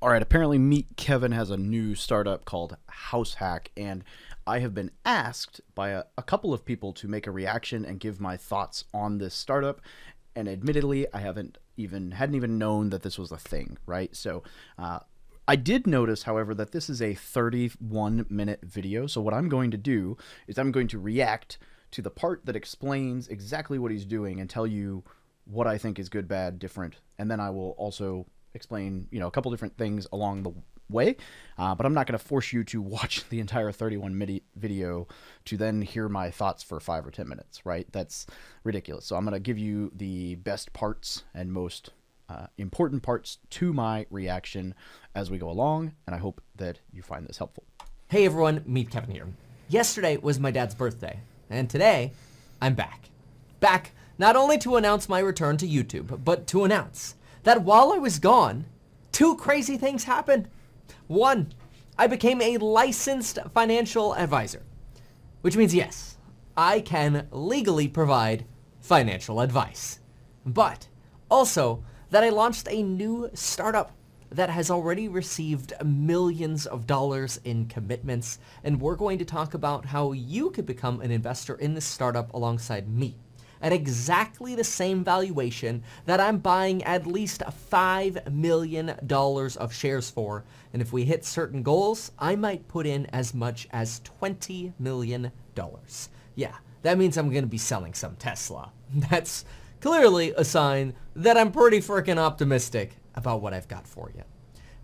All right, apparently Meet Kevin has a new startup called House Hack, and I have been asked by a couple of people to make a reaction and give my thoughts on this startup. And admittedly, I hadn't even known that this was a thing, right? So I did notice, however, that this is a 31-minute video. So what I'm going to do is I'm going to react to the part that explains exactly what he's doing and tell you what I think is good, bad, different, and then I will also explain, a couple different things along the way, but I'm not going to force you to watch the entire 31-minute video to then hear my thoughts for 5 or 10 minutes, right? That's ridiculous. So I'm going to give you the best parts and most important parts to my reaction as we go along, and I hope that you find this helpful. Hey everyone, Meet Kevin here. Yesterday was my dad's birthday, and today I'm back. Back not only to announce my return to YouTube, but to announce that while I was gone, 2 crazy things happened. 1, I became a licensed financial advisor, which means yes, I can legally provide financial advice. But also that I launched a new startup that has already received millions of dollars in commitments, and we're going to talk about how you could become an investor in this startup alongside me at exactly the same valuation that I'm buying at least $5 million of shares for. And if we hit certain goals, I might put in as much as $20 million. Yeah, that means I'm going to be selling some Tesla. That's clearly a sign that I'm pretty freaking optimistic about what I've got for you.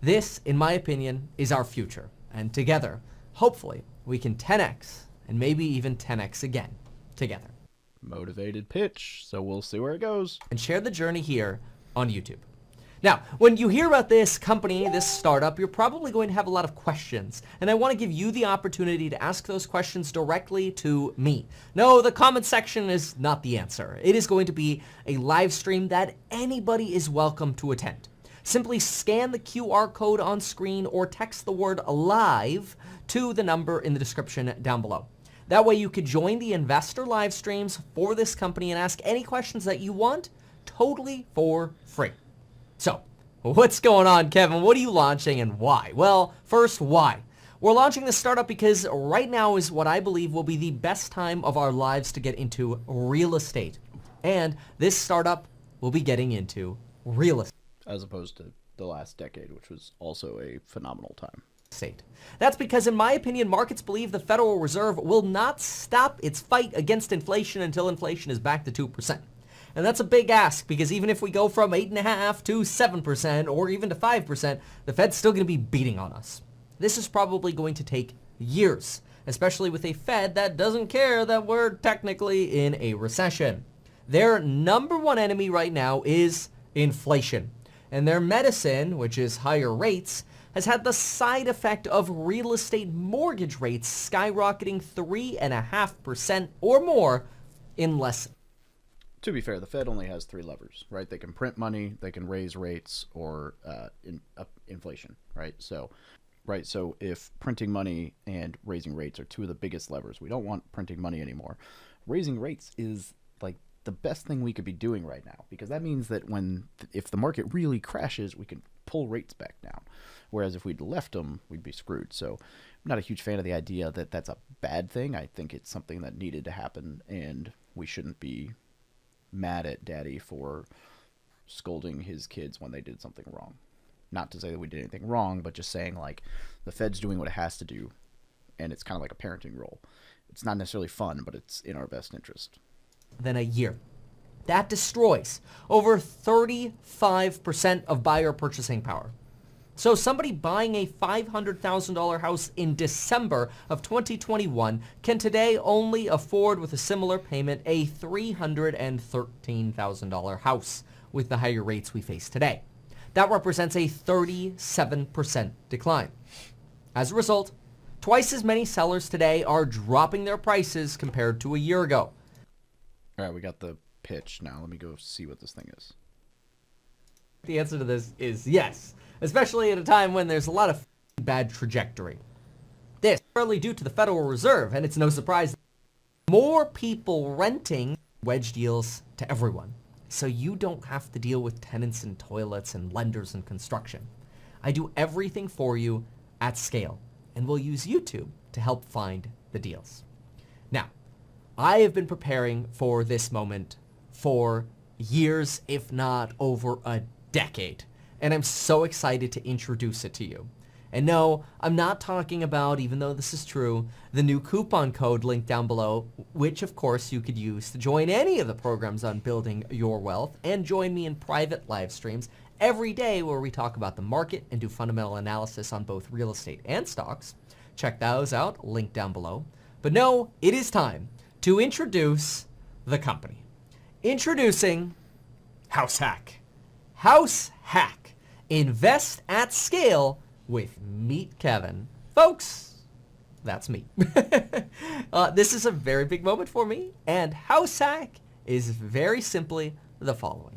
This, in my opinion, is our future. And together, hopefully, we can 10x and maybe even 10x again together. Motivated pitch, so we'll see where it goes. And share the journey here on YouTube. Now, when you hear about this company, this startup, you're probably going to have a lot of questions. And I want to give you the opportunity to ask those questions directly to me. No, the comment section is not the answer. It is going to be a live stream that anybody is welcome to attend. Simply scan the QR code on screen or text the word live to the number in the description down below. That way you could join the investor live streams for this company and ask any questions that you want totally for free. So, what's going on, Kevin? What are you launching and why? Well, first, why? We're launching this startup because right now is what I believe will be the best time of our lives to get into real estate. And this startup will be getting into real estate. As opposed to the last decade, which was also a phenomenal time. That's because, in my opinion, markets believe the Federal Reserve will not stop its fight against inflation until inflation is back to 2%. And that's a big ask, because even if we go from 8.5% to 7% or even to 5%, the Fed's still going to be beating on us. This is probably going to take years, especially with a Fed that doesn't care that we're technically in a recession. Their number one enemy right now is inflation. And their medicine, which is higher rates, has had the side effect of real estate mortgage rates skyrocketing 3.5% or more in less. To be fair, the Fed only has 3 levers, right? They can print money, they can raise rates, or inflation, right? So if printing money and raising rates are 2 of the biggest levers, we don't want printing money anymore. Raising rates is like the best thing we could be doing right now, because that means that if the market really crashes, we can pull rates back down. Whereas if we'd left them, we'd be screwed. So I'm not a huge fan of the idea that that's a bad thing. I think it's something that needed to happen, and we shouldn't be mad at daddy for scolding his kids when they did something wrong. Not to say that we did anything wrong, but just saying, like, the Fed's doing what it has to do, and it's kind of like a parenting role. It's not necessarily fun, but it's in our best interest. Than a year. That destroys over 35% of buyer purchasing power. So somebody buying a $500,000 house in December of 2021 can today only afford, with a similar payment, a $313,000 house with the higher rates we face today. That represents a 37% decline. As a result, twice as many sellers today are dropping their prices compared to a year ago. All right, we got the pitch. Now let me go see what this thing is. The answer to this is yes, especially at a time when there's a lot of bad trajectory. This is partly due to the Federal Reserve, and it's no surprise more people renting wedge deals to everyone, so you don't have to deal with tenants and toilets and lenders and construction. I do everything for you at scale, and we'll use YouTube to help find the deals. Now, I have been preparing for this moment for years, if not over a decade, and I'm so excited to introduce it to you. And no, I'm not talking about, even though this is true, the new coupon code linked down below, which of course you could use to join any of the programs on building your wealth and join me in private live streams every day where we talk about the market and do fundamental analysis on both real estate and stocks. Check those out, linked down below. But no, it is time to introduce the company. Introducing House Hack. House Hack. Invest at scale with Meet Kevin. Folks, that's me. This is a very big moment for me, and House Hack is very simply the following.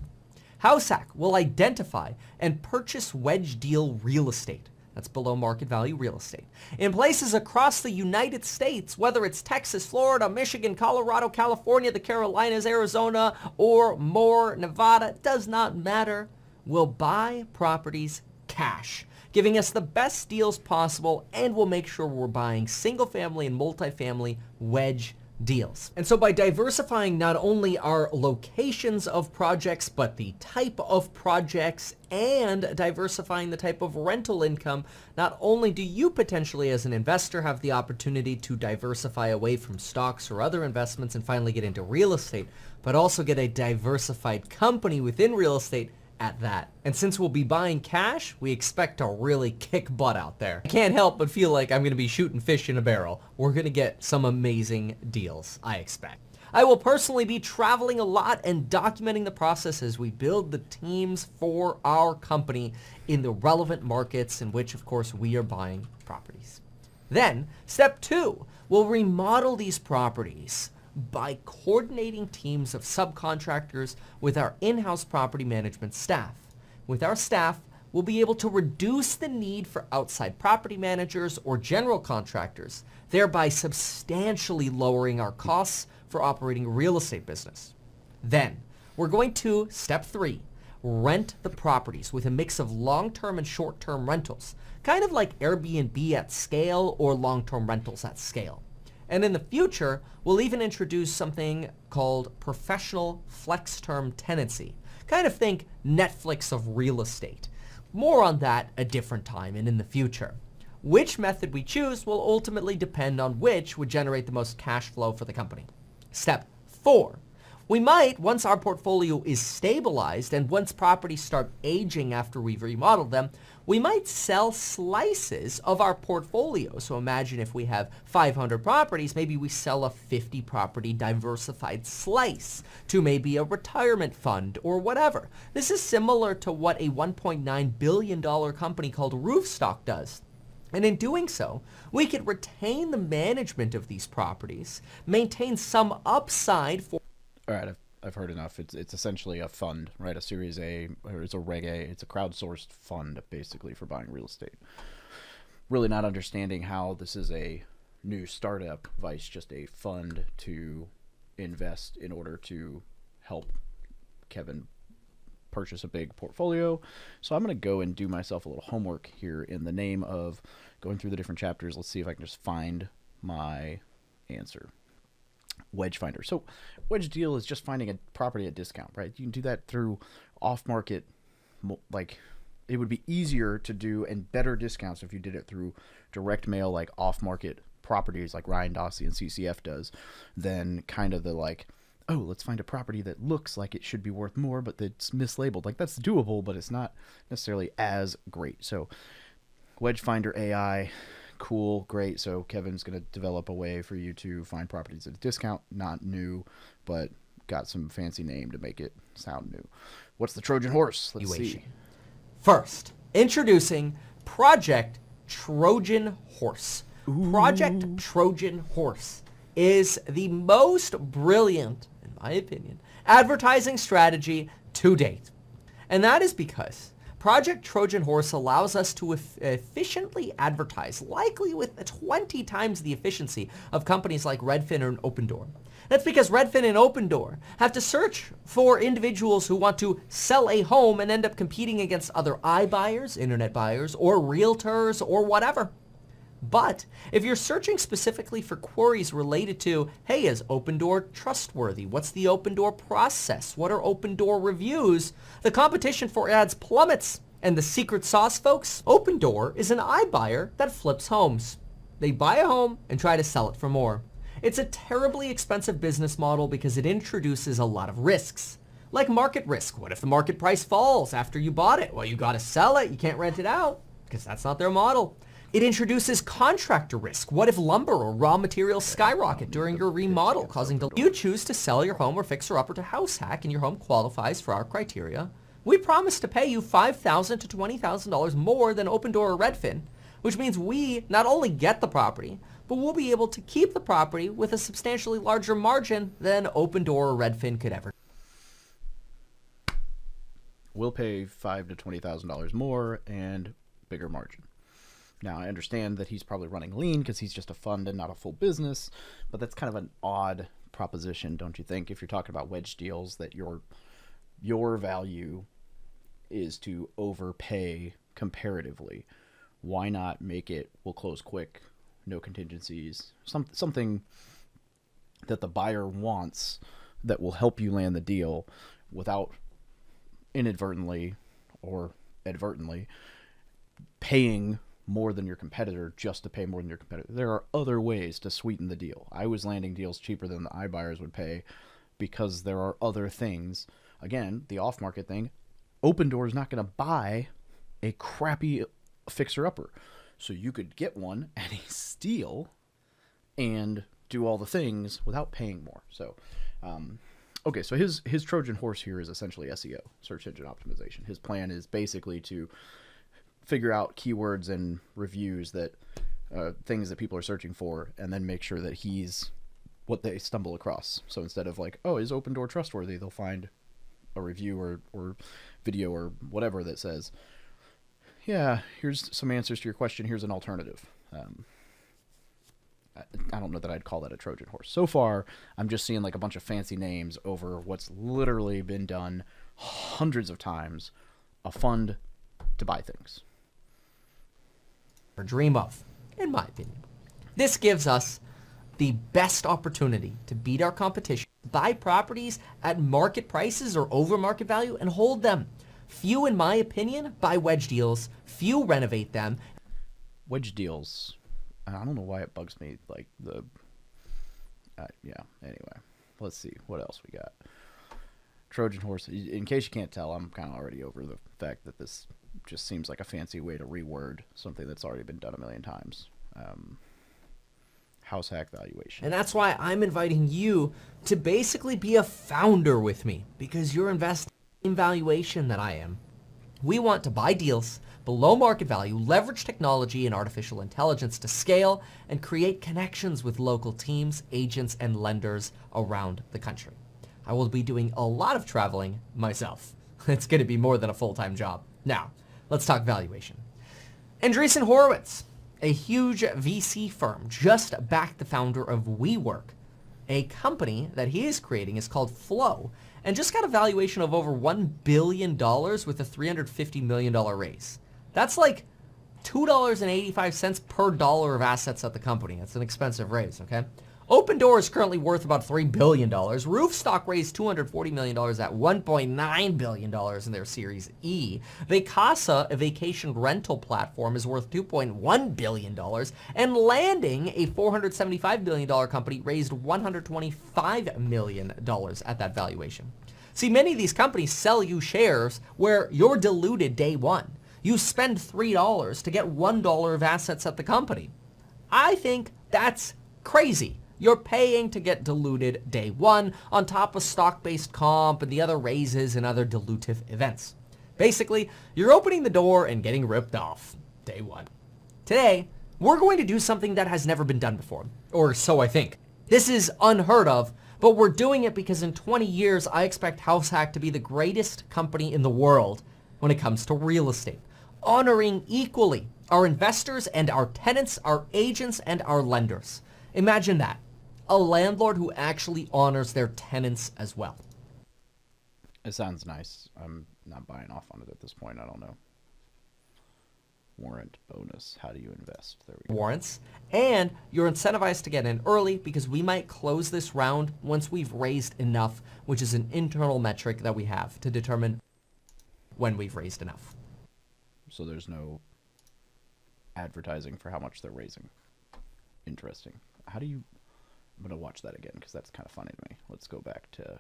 House Hack will identify and purchase wedge deal real estate. That's below market value real estate. In places across the United States, whether it's Texas, Florida, Michigan, Colorado, California, the Carolinas, Arizona, or more, Nevada, does not matter. We'll buy properties cash, giving us the best deals possible, and we'll make sure we're buying single-family and multifamily wedge deals. And so by diversifying not only our locations of projects, but the type of projects and diversifying the type of rental income, not only do you potentially as an investor have the opportunity to diversify away from stocks or other investments and finally get into real estate, but also get a diversified company within real estate at that. And since we'll be buying cash, we expect to really kick butt out there. I can't help but feel like I'm going to be shooting fish in a barrel. We're going to get some amazing deals, I expect. I will personally be traveling a lot and documenting the process as we build the teams for our company in the relevant markets in which, of course, we are buying properties. Then, step 2, we'll remodel these properties by coordinating teams of subcontractors with our in-house property management staff. With our staff, we'll be able to reduce the need for outside property managers or general contractors, thereby substantially lowering our costs for operating a real estate business. Then, we're going to, step 3, rent the properties with a mix of long-term and short-term rentals, kind of like Airbnb at scale or long-term rentals at scale. And in the future, we'll even introduce something called professional flex-term tenancy. Kind of think Netflix of real estate. More on that a different time and in the future. Which method we choose will ultimately depend on which would generate the most cash flow for the company. Step 4. We might, once our portfolio is stabilized and once properties start aging after we've remodeled them, we might sell slices of our portfolio. So imagine if we have 500 properties, maybe we sell a 50 property diversified slice to maybe a retirement fund or whatever. This is similar to what a $1.9 billion company called Roofstock does. And in doing so, we could retain the management of these properties, maintain some upside for... All right, I've heard enough. It's essentially a fund, right? A Series A, or it's a Reg A. It's a crowdsourced fund, basically, for buying real estate. Really not understanding how this is a new startup, vice just a fund to invest in order to help Kevin purchase a big portfolio. So I'm going to go and do myself a little homework here in the name of going through the different chapters. Let's see if I can just find my answer. Wedge finder. So wedge deal is just finding a property at discount, right? You can do that through off-market, like it would be easier to do and better discounts if you did it through direct mail, like off-market properties like Ryan Dossie and CCF does, than kind of the like, oh, let's find a property that looks like it should be worth more, but that's mislabeled. Like that's doable, but it's not necessarily as great. So wedge finder AI, cool, great. So Kevin's going to develop a way for you to find properties at a discount, not new, but got some fancy name to make it sound new. What's the Trojan horse? Let's see. First, introducing Project Trojan Horse. Ooh. Project Trojan Horse is the most brilliant, in my opinion, advertising strategy to date. And that is because Project Trojan Horse allows us to efficiently advertise, likely with 20 times the efficiency of companies like Redfin or Opendoor. That's because Redfin and Opendoor have to search for individuals who want to sell a home and end up competing against other iBuyers, internet buyers, or realtors, or whatever. But if you're searching specifically for queries related to, hey, is Opendoor trustworthy? What's the Opendoor process? What are Opendoor reviews? The competition for ads plummets. And the secret sauce, folks? Opendoor is an iBuyer that flips homes. They buy a home and try to sell it for more. It's a terribly expensive business model because it introduces a lot of risks. Like market risk. What if the market price falls after you bought it? Well, you gotta sell it. You can't rent it out because that's not their model. It introduces contractor risk. What if lumber or raw materials skyrocket during your remodel, causing delays? You choose to sell your home or fixer-upper to House Hack and your home qualifies for our criteria. We promise to pay you $5,000 to $20,000 more than Opendoor or Redfin, which means we not only get the property, but we'll be able to keep the property with a substantially larger margin than Opendoor or Redfin could ever. We'll pay $5,000 to $20,000 more and bigger margin. Now, I understand that he's probably running lean because he's just a fund and not a full business, but that's kind of an odd proposition, don't you think? If you're talking about wedge deals, that your value is to overpay comparatively. Why not make it, we'll close quick, no contingencies, something that the buyer wants that will help you land the deal without inadvertently or advertently paying more than your competitor just to pay more than your competitor. There are other ways to sweeten the deal. I was landing deals cheaper than the iBuyers would pay because there are other things. Again, the off-market thing, Opendoor is not going to buy a crappy fixer-upper. So you could get one at a steal and do all the things without paying more. So, okay, so his Trojan horse here is essentially SEO, search engine optimization. His plan is basically to figure out keywords and reviews that things that people are searching for, and then make sure that he's what they stumble across. So instead of like, oh, is Opendoor trustworthy, they'll find a review or video or whatever that says, yeah, here's some answers to your question, here's an alternative. I don't know that I'd call that a Trojan horse. So far, I'm just seeing like a bunch of fancy names over what's literally been done hundreds of times, a fund to buy things. Or dream of, in my opinion. This gives us the best opportunity to beat our competition, buy properties at market prices or over market value and hold them. Few, in my opinion, buy wedge deals. Few renovate them. Wedge deals, I don't know why it bugs me, like the, yeah, anyway, let's see, what else we got. Trojan horse, in case you can't tell, I'm kind of already over the fact that this just seems like a fancy way to reword something that's already been done a million times. House hack valuation. And that's why I'm inviting you to basically be a founder with me, because you're investing in valuation that I am. We want to buy deals below market value, leverage technology and artificial intelligence to scale, and create connections with local teams, agents, and lenders around the country. I will be doing a lot of traveling myself. It's going to be more than a full-time job. Now, let's talk valuation. Andreessen Horowitz, a huge VC firm, just backed the founder of WeWork. A company that he is creating is called Flow, and just got a valuation of over $1 billion with a $350 million raise. That's like $2.85 per dollar of assets at the company. That's an expensive raise, okay? Opendoor is currently worth about $3 billion. Roofstock raised $240 million at $1.9 billion in their Series E. Vacasa, a vacation rental platform, is worth $2.1 billion. And Landing, a $475 million company, raised $125 million at that valuation. See, many of these companies sell you shares where you're diluted day one. You spend $3 to get $1 of assets at the company. I think that's crazy. You're paying to get diluted day one on top of stock-based comp and the other raises and other dilutive events. Basically, you're opening the door and getting ripped off day one. Today, we're going to do something that has never been done before, or so I think. This is unheard of, but we're doing it because in 20 years, I expect HouseHack to be the greatest company in the world. when it comes to real estate, honoring equally our investors and our tenants, our agents and our lenders. Imagine that. A landlord who actually honors their tenants as well. It sounds nice. I'm not buying off on it at this point. I don't know. Warrant bonus. How do you invest? There we go. Warrants. And you're incentivized to get in early because we might close this round once we've raised enough, which is an internal metric that we have to determine when we've raised enough. So there's no advertising for how much they're raising. Interesting. How do you... I'm going to watch that again because that's kind of funny to me. Let's go back to...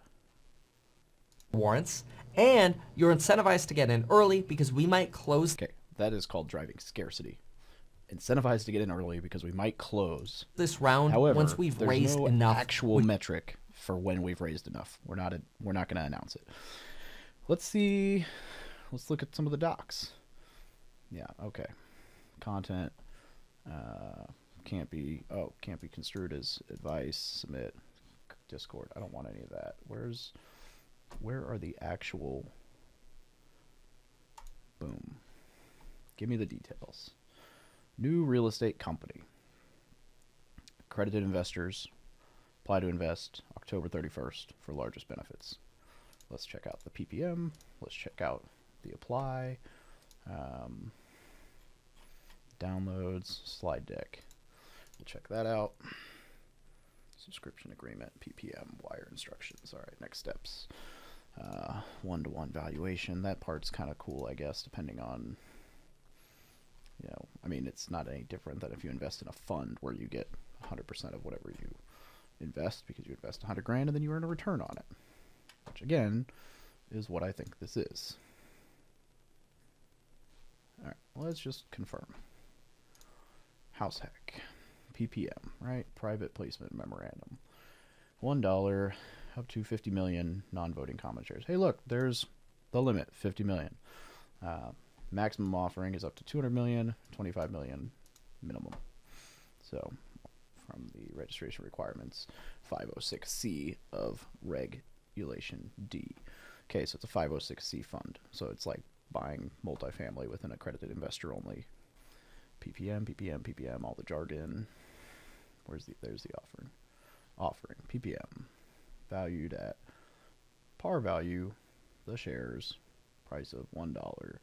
Warrants. And you're incentivized to get in early because we might close... Okay, that is called driving scarcity. Incentivized to get in early because we might close this round. However, once we've there's raised no enough actual metric for when we've raised enough. We're not going to announce it. Let's see. Let's look at some of the docs. Yeah, okay. Content can't be construed as advice. Submit Discord. I don't want any of that. Where are the actual... Boom. Give me the details. New real estate company. Accredited investors. Apply to invest October 31st for largest benefits. Let's check out the PPM. Let's check out the apply. Downloads. Slide deck. We'll check that out. Subscription agreement. PPM. Wire instructions. All right, next steps. One-to-one valuation. That part's kind of cool, I guess, depending on, you know, I mean, it's not any different than if you invest in a fund where you get 100% of whatever you invest because you invest 100 grand and then you earn a return on it, which again is what I think this is. All right, let's just confirm. House hack, PPM, right? Private placement memorandum. $1 up to 50 million non-voting common shares. Hey, look, there's the limit, 50 million. Maximum offering is up to 200 million, 25 million minimum. So from the registration requirements, 506C of Regulation D. Okay, so it's a 506C fund. So it's like buying multifamily with an accredited investor only. PPM, PPM, PPM, all the jargon. There's the offering. PPM, valued at par value, the shares, price of $1.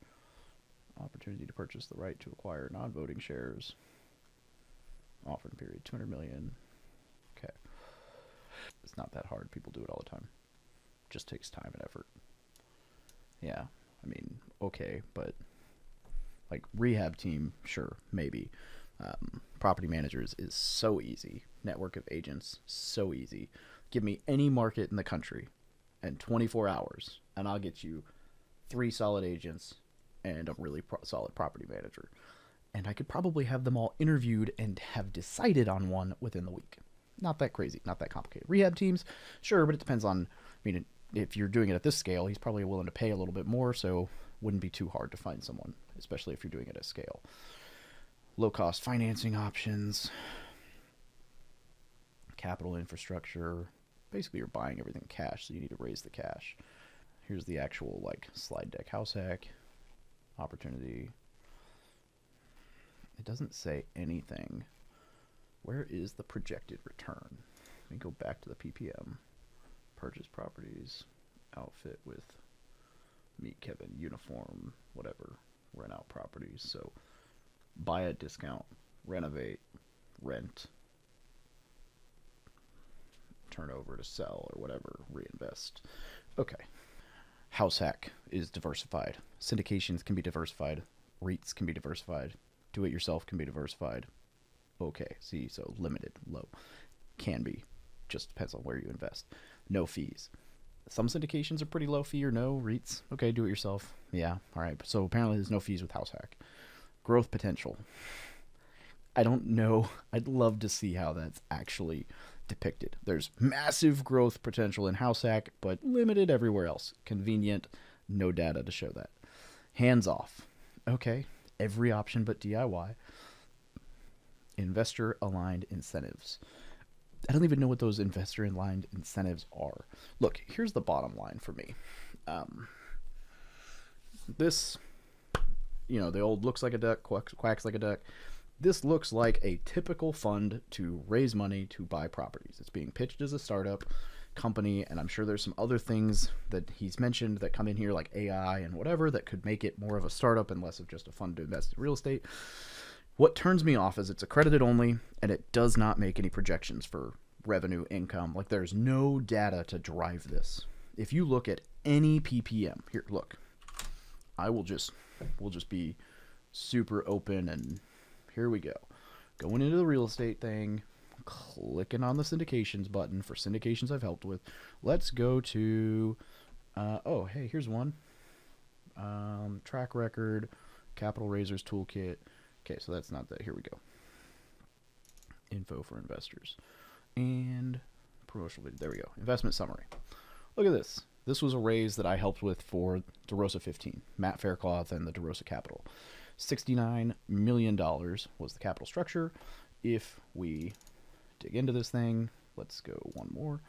Opportunity to purchase the right to acquire non-voting shares. Offering period 200 million. Okay. It's not that hard. People do it all the time. Just takes time and effort. Yeah. I mean, okay, but like rehab team, sure, maybe. Property managers is so easy. Network of agents, so easy. Give me any market in the country and 24 hours and I'll get you 3 solid agents and a really solid property manager. And I could probably have them all interviewed and have decided on one within the week. Not that crazy, not that complicated. Rehab teams, sure, but it depends on, I mean, if you're doing it at this scale, he's probably willing to pay a little bit more, so wouldn't be too hard to find someone, especially if you're doing it at scale. Low-cost financing options, capital infrastructure. Basically, you're buying everything cash, so you need to raise the cash. Here's the actual, like, slide deck house hack. Opportunity. It doesn't say anything. Where is the projected return? Let me go back to the PPM. Purchase properties. Outfit with Meet Kevin. Uniform. Whatever. Rent out properties. So buy at discount. Renovate. Rent. Turn over to sell or whatever. Reinvest. Okay. House hack is diversified. Syndications can be diversified. REITs can be diversified. Do-it-yourself can be diversified. Okay, see, so limited, low. Can be. Just depends on where you invest. No fees. Some syndications are pretty low fee or no. REITs, okay, do-it-yourself. Yeah, all right. So apparently there's no fees with house hack. Growth potential. I don't know. I'd love to see how that's actually depicted. There's massive growth potential in house hack, but limited everywhere else. Convenient, no data to show that. Hands off. Okay, every option but DIY. Investor aligned incentives. I don't even know what those investor aligned incentives are. Look, here's the bottom line for me. this, the old looks like a duck, quacks like a duck. This looks like a typical fund to raise money to buy properties. It's being pitched as a startup company, and I'm sure there's some other things that he's mentioned that come in here, like AI and whatever, that could make it more of a startup and less of just a fund to invest in real estate. What turns me off is it's accredited only, and it does not make any projections for revenue, income. Like, there's no data to drive this. If you look at any PPM, here, look, we'll just be super open, and here we go. Going into the real estate thing, clicking on the syndications button for syndications I've helped with. Let's go to, oh, hey, here's one. Track record, capital raisers toolkit. Okay, so that's not that. Here we go. Info for investors. And promotional video. There we go. Investment summary. Look at this. This was a raise that I helped with for DeRosa 15, Matt Faircloth and the DeRosa Capital. $69 million was the capital structure. If we dig into this thing, let's go one more.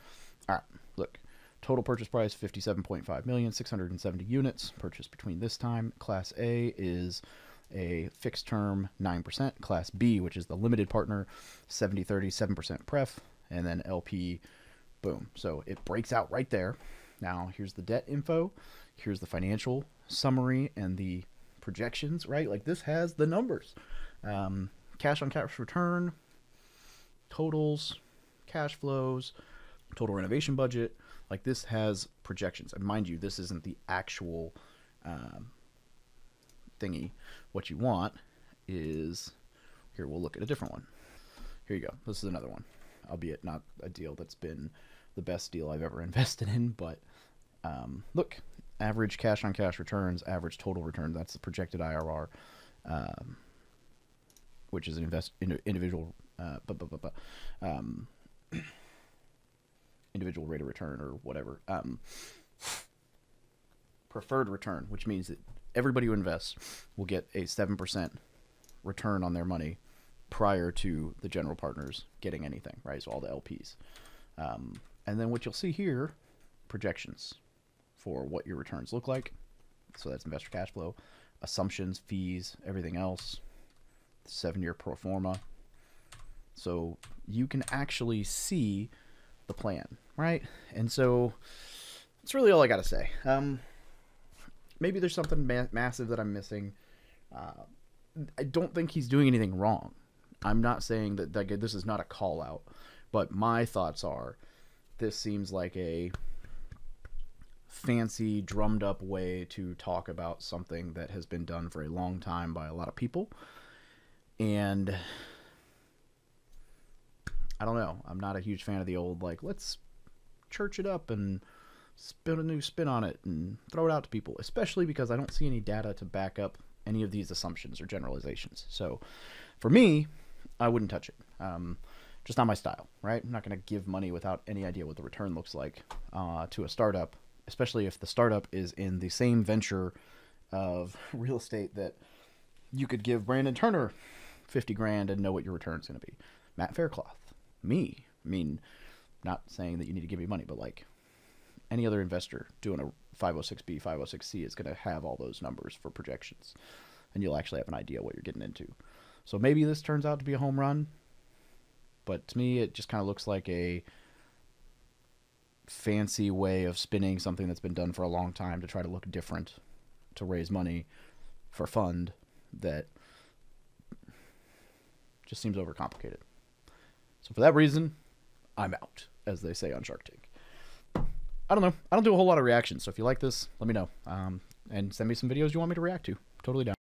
All right, look. Total purchase price, $57.5 million, 670 units purchased between this time. Class A is a fixed term 9%. Class B, which is the limited partner, 70-30, 7% pref, and then LP, boom. So it breaks out right there. Now, here's the debt info. Here's the financial summary and the projections, right? Like, this has the numbers. Cash on cash return, totals, cash flows, total renovation budget. Like, this has projections. And mind you, this isn't the actual thingy. What you want is, here, we'll look at a different one. Here you go. This is another one, albeit not a deal that's been the best deal I've ever invested in, but look, average cash on cash returns, average total return, that's the projected IRR, which is an individual individual rate of return or whatever. Preferred return, which means that everybody who invests will get a 7% return on their money prior to the general partners getting anything, right? So all the LPs. And then what you'll see here, projections for what your returns look like. So that's investor cash flow, assumptions, fees, everything else, 7-year pro forma. So you can actually see the plan, right? And so that's really all I got to say. Maybe there's something massive that I'm missing. I don't think he's doing anything wrong. I'm not saying that this is not a call out, but my thoughts are this seems like a fancy, drummed up way to talk about something that has been done for a long time by a lot of people. And I don't know. I'm not a huge fan of the old, like, let's church it up and spin a new spin on it and throw it out to people, especially because I don't see any data to back up any of these assumptions or generalizations. So for me, I wouldn't touch it. Just not my style, right? I'm not going to give money without any idea what the return looks like to a startup, especially if the startup is in the same venture of real estate that you could give Brandon Turner 50 grand and know what your return's going to be. Matt Faircloth, me. I mean, not saying that you need to give me money, but like any other investor doing a 506B, 506C is going to have all those numbers for projections, and you'll actually have an idea what you're getting into. So maybe this turns out to be a home run, but to me it just kind of looks like a fancy way of spinning something that's been done for a long time to try to look different, to raise money for a fund that just seems overcomplicated. So for that reason, I'm out, as they say on Shark Tank. I don't know. I don't do a whole lot of reactions, so if you like this, let me know. And send me some videos you want me to react to. Totally down.